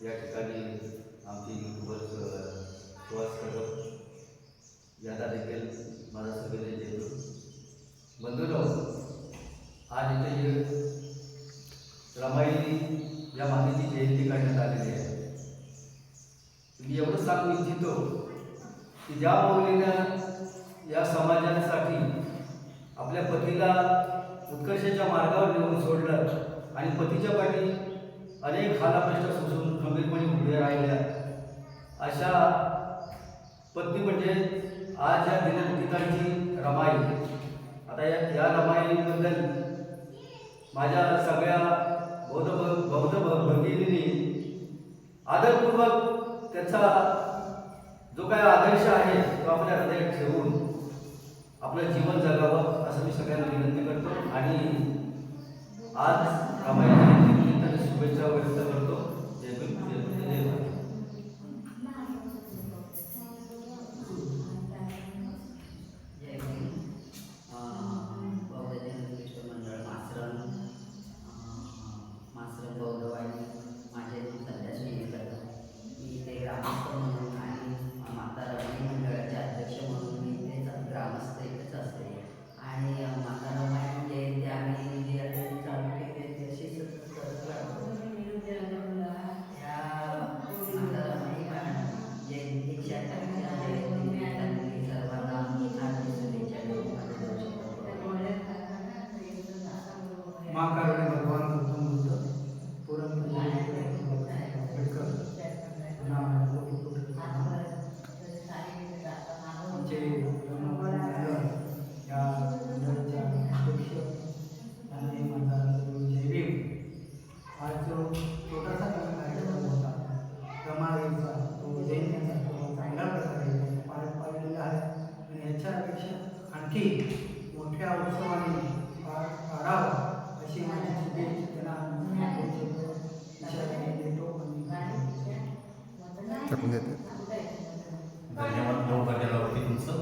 या ठिकाणी आमची युट्यूबर सुहास कदम यांना देखील माझा शुभेच्छा देतो. बंधूंनो, आज इथे रमाई या मातेची जयंती करण्यात आलेली आहे. मी एवढं सांगू इच्छितो की ज्या माऊलीनं या समाजासाठी आपल्या पतीला उत्कर्षाच्या मार्गावर नेऊन सोडलं आणि पतीच्या पाठी अनेक हालाकष्ट सोसून खंबीरपणे उभे राहिल्या, अशा पत्नी म्हणजे आज या दिनदुखितांची रमाई. आता या रमाईबद्दल माझ्या सगळ्या बौद्ध भगिनींनी आदरपूर्वक त्याचा जो काय आदर्श आहे तो आपल्या हृदयात ठेवून आपलं जीवन जगावं असं मी सगळ्यांना विनंती करतो. आणि आज रमाई जयंतीनिमित्त शुभेच्छा व्यक्त करतो. जय भीम, जय भीम, जय भारत. माँ कारुण्य भगवान गौतम बुद्ध पूर्ण आमचे या मंडळाच्या अध्यक्ष आणि माझा जय भीम. आज जो छोटासा कार्यक्रम होता रमाईचा, तो जयंतीचा, तो चांगल्या प्रकारे पार पाडलेला आहे आणि याच्यापेक्षा आणखी मोठ्या उत्सवाने पार पाडावा अशी माझी शुभेच्छा त्यांना देतो. धन्यवाद भाऊ, तुमचं